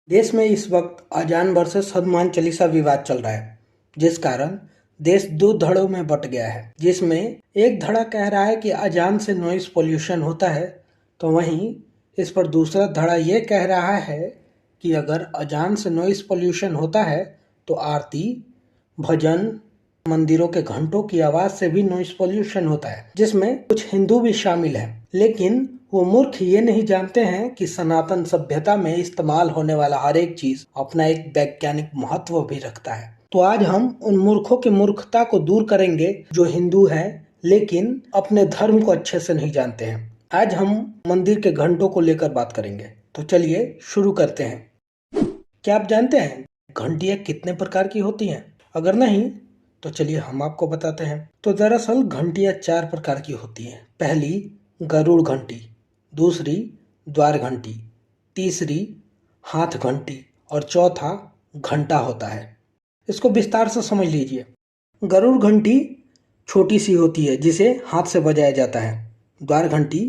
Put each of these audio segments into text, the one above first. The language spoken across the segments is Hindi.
देश में इस वक्त अजान वर्सेस हनुमान चालीसा विवाद चल रहा है, जिस कारण देश दो धड़ों में बट गया है। जिसमें एक धड़ा कह रहा है कि अजान से नॉइस पोल्यूशन होता है, तो वहीं इस पर दूसरा धड़ा ये कह रहा है कि अगर अजान से नॉइस पोल्यूशन होता है तो आरती, भजन, मंदिरों के घंटों की आवाज से भी नॉइस पोल्यूशन होता है, जिसमें कुछ हिंदू भी शामिल हैं। लेकिन वो मूर्ख ये नहीं जानते हैं कि सनातन सभ्यता में इस्तेमाल होने वाला हर एक चीज अपना एक वैज्ञानिक महत्व भी रखता है। तो आज हम उन मूर्खों की मूर्खता को दूर करेंगे जो हिंदू हैं लेकिन अपने धर्म को अच्छे से नहीं जानते हैं। आज हम मंदिर के घंटों को लेकर बात करेंगे, तो चलिए शुरू करते हैं। क्या आप जानते हैं घंटियां कितने प्रकार की होती हैं? अगर नहीं तो चलिए हम आपको बताते हैं। तो दरअसल घंटियां 4 प्रकार की होती हैं। पहली गरुड़ घंटी, दूसरी द्वार घंटी, तीसरी हाथ घंटी और चौथा घंटा होता है। इसको विस्तार से समझ लीजिए। गरुड़ घंटी छोटी सी होती है जिसे हाथ से बजाया जाता है। द्वार घंटी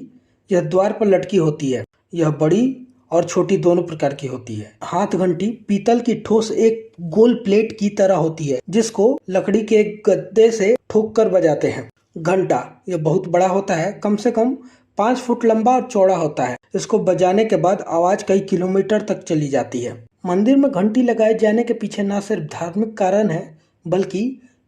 यह द्वार पर लटकी होती है। यह बड़ी और छोटी दोनों प्रकार की होती है। हाथ घंटी पीतल की ठोस एक गोल प्लेट की तरह होती है जिसको लकड़ी के एक गद्दे से ठोक कर बजाते हैं। घंटा यह बहुत बड़ा होता है, कम से कम 5 फुट लंबा और चौड़ा होता है। इसको बजाने के बाद आवाज कई किलोमीटर तक चली जाती है। मंदिर में घंटी लगाए जाने के पीछे न सिर्फ धार्मिक कारण है बल्कि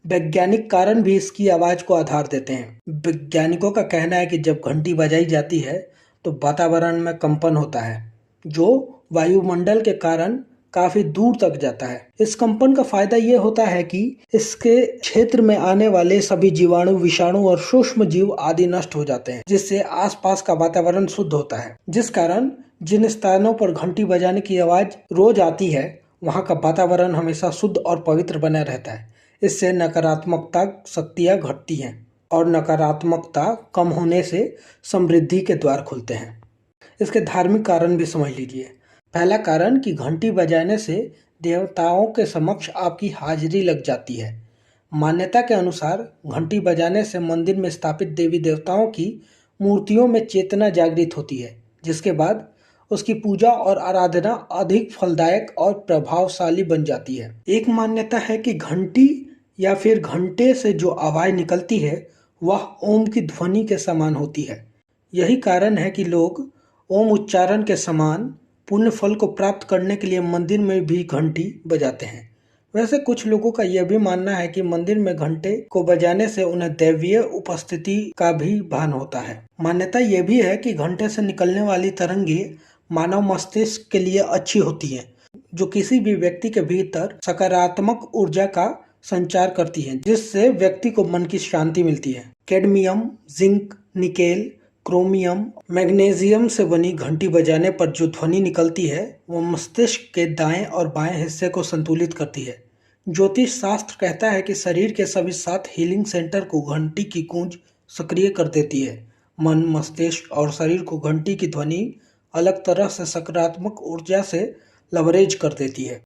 वैज्ञानिक कारण भी इसकी आवाज को आधार देते हैं। वैज्ञानिकों का कहना है कि जब घंटी बजाई जाती है तो वातावरण में कंपन होता है जो वायुमंडल के कारण काफी दूर तक जाता है। इस कंपन का फायदा ये होता है कि इसके क्षेत्र में आने वाले सभी जीवाणु, विषाणु और सूक्ष्म जीव आदि नष्ट हो जाते हैं, जिससे आसपास का वातावरण शुद्ध होता है। जिस कारण जिन स्थानों पर घंटी बजाने की आवाज रोज आती है वहाँ का वातावरण हमेशा शुद्ध और पवित्र बना रहता है। इससे नकारात्मकता शक्तियाँ घटती हैं और नकारात्मकता कम होने से समृद्धि के द्वार खुलते हैं। इसके धार्मिक कारण भी समझ लीजिए। पहला कारण कि घंटी बजाने से देवताओं के समक्ष आपकी हाजिरी लग जाती है। मान्यता के अनुसार घंटी बजाने से मंदिर में स्थापित देवी देवताओं की मूर्तियों में चेतना जागृत होती है, जिसके बाद उसकी पूजा और आराधना अधिक फलदायक और प्रभावशाली बन जाती है। एक मान्यता है कि घंटी या फिर घंटे से जो आवाज निकलती है वह ओम की ध्वनि के समान होती है। यही कारण है कि लोग ओम उच्चारण के समान पुण्य फल को प्राप्त करने के लिए मंदिर में भी घंटी बजाते हैं। वैसे कुछ लोगों का यह भी मानना है कि मंदिर में घंटे को बजाने से उन्हें दैवीय उपस्थिति का भी भान होता है। मान्यता यह भी है कि घंटे से निकलने वाली तरंगे मानव मस्तिष्क के लिए अच्छी होती हैं, जो किसी भी व्यक्ति के भीतर सकारात्मक ऊर्जा का संचार करती हैं, जिससे व्यक्ति को मन की शांति मिलती है। Cadmium, zinc, nickel, chromium, magnesium से बनी घंटी बजाने पर जो ध्वनि निकलती है वो मस्तिष्क के दाएं और बाएं हिस्से को संतुलित करती है। ज्योतिष शास्त्र कहता है कि शरीर के सभी 7 हीलिंग सेंटर को घंटी की गूंज सक्रिय कर देती है। मन, मस्तिष्क और शरीर को घंटी की ध्वनि अलग तरह से सकारात्मक ऊर्जा से लवरेज कर देती है।